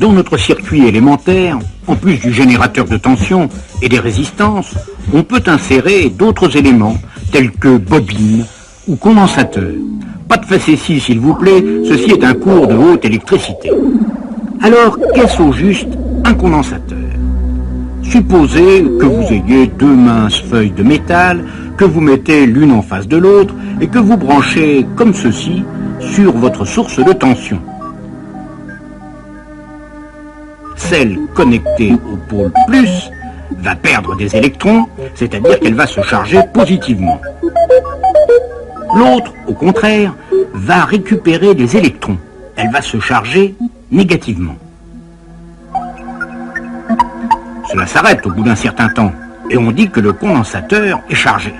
Dans notre circuit élémentaire, en plus du générateur de tension et des résistances, on peut insérer d'autres éléments, tels que bobines ou condensateurs. Pas de facéties, s'il vous plaît, ceci est un cours de haute électricité. Alors, qu'est-ce au juste un condensateur? Supposez que vous ayez deux minces feuilles de métal que vous mettez l'une en face de l'autre et que vous branchez comme ceci sur votre source de tension. Celle connectée au pôle plus va perdre des électrons, c'est-à-dire qu'elle va se charger positivement. L'autre, au contraire, va récupérer des électrons. Elle va se charger négativement. Cela s'arrête au bout d'un certain temps, et on dit que le condensateur est chargé.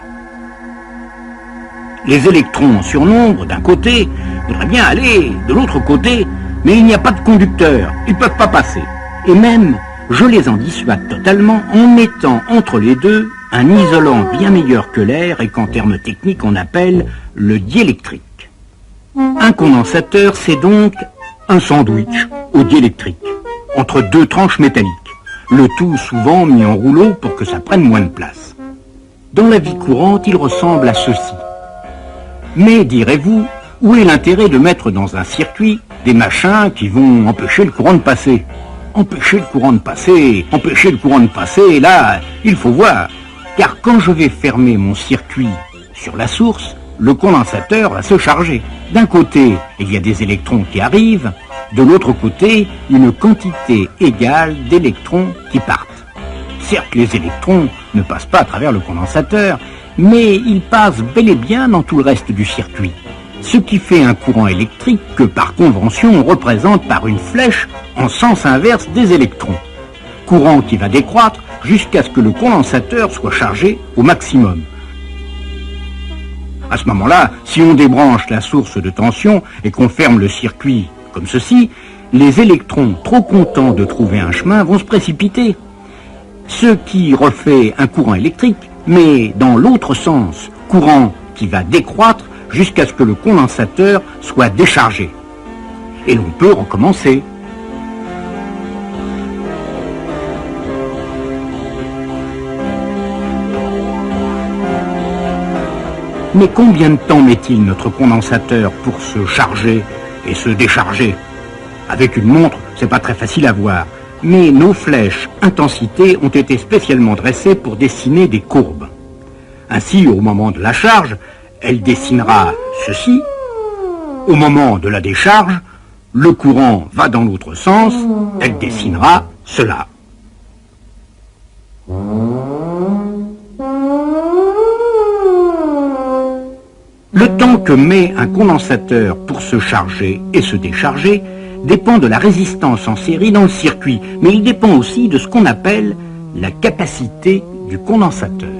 Les électrons en surnombre d'un côté voudraient bien aller de l'autre côté, mais il n'y a pas de conducteur, ils ne peuvent pas passer. Et même, je les en dissuade totalement en mettant entre les deux un isolant bien meilleur que l'air et qu'en termes techniques on appelle le diélectrique. Un condensateur, c'est donc un sandwich au diélectrique, entre deux tranches métalliques, le tout souvent mis en rouleau pour que ça prenne moins de place. Dans la vie courante, il ressemble à ceci. Mais, direz-vous, où est l'intérêt de mettre dans un circuit des machins qui vont empêcher le courant de passer? Empêcher le courant de passer, empêcher le courant de passer, là, il faut voir. Car quand je vais fermer mon circuit sur la source, le condensateur va se charger. D'un côté, il y a des électrons qui arrivent, de l'autre côté, une quantité égale d'électrons qui partent. Certes, les électrons ne passent pas à travers le condensateur, mais ils passent bel et bien dans tout le reste du circuit. Ce qui fait un courant électrique que par convention on représente par une flèche en sens inverse des électrons. Courant qui va décroître jusqu'à ce que le condensateur soit chargé au maximum. À ce moment-là, si on débranche la source de tension et qu'on ferme le circuit comme ceci, les électrons trop contents de trouver un chemin vont se précipiter. Ce qui refait un courant électrique, mais dans l'autre sens, courant qui va décroître jusqu'à ce que le condensateur soit déchargé. Et l'on peut recommencer. Mais combien de temps met-il notre condensateur pour se charger et se décharger? Avec une montre, c'est pas très facile à voir, mais nos flèches intensité ont été spécialement dressées pour dessiner des courbes. Ainsi, au moment de la charge, elle dessinera ceci. Au moment de la décharge, le courant va dans l'autre sens, elle dessinera cela. Le temps que met un condensateur pour se charger et se décharger dépend de la résistance en série dans le circuit, mais il dépend aussi de ce qu'on appelle la capacité du condensateur.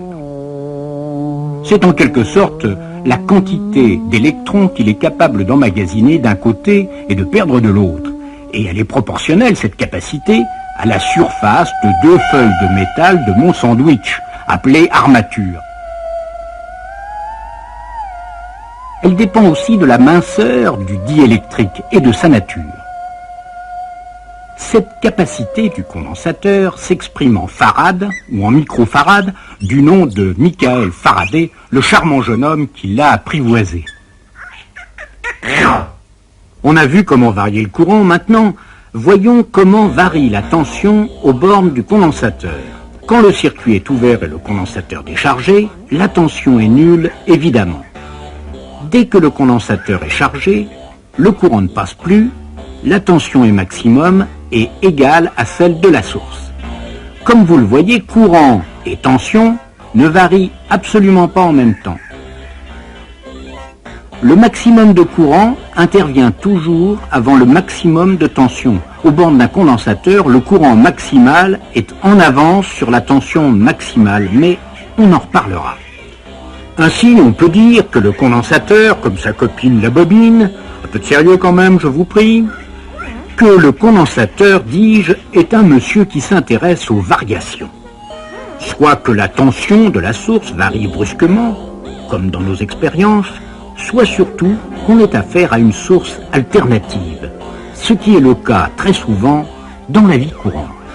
C'est en quelque sorte la quantité d'électrons qu'il est capable d'emmagasiner d'un côté et de perdre de l'autre. Et elle est proportionnelle, cette capacité, à la surface de deux feuilles de métal de mon sandwich, appelée armature. Elle dépend aussi de la minceur du diélectrique et de sa nature. Cette capacité du condensateur s'exprime en farad ou en microfarad du nom de Michael Faraday, le charmant jeune homme qui l'a apprivoisé. On a vu comment varier le courant, maintenant voyons comment varie la tension aux bornes du condensateur. Quand le circuit est ouvert et le condensateur déchargé, la tension est nulle évidemment. Dès que le condensateur est chargé, le courant ne passe plus, la tension est maximum et égale à celle de la source. Comme vous le voyez, courant et tension ne varient absolument pas en même temps. Le maximum de courant intervient toujours avant le maximum de tension. Aux bornes d'un condensateur, le courant maximal est en avance sur la tension maximale, mais on en reparlera. Ainsi, on peut dire que le condensateur, comme sa copine la bobine, un peu de sérieux quand même, je vous prie, que le condensateur, dis-je, est un monsieur qui s'intéresse aux variations. Soit que la tension de la source varie brusquement, comme dans nos expériences, soit surtout qu'on ait affaire à une source alternative, ce qui est le cas très souvent dans la vie courante.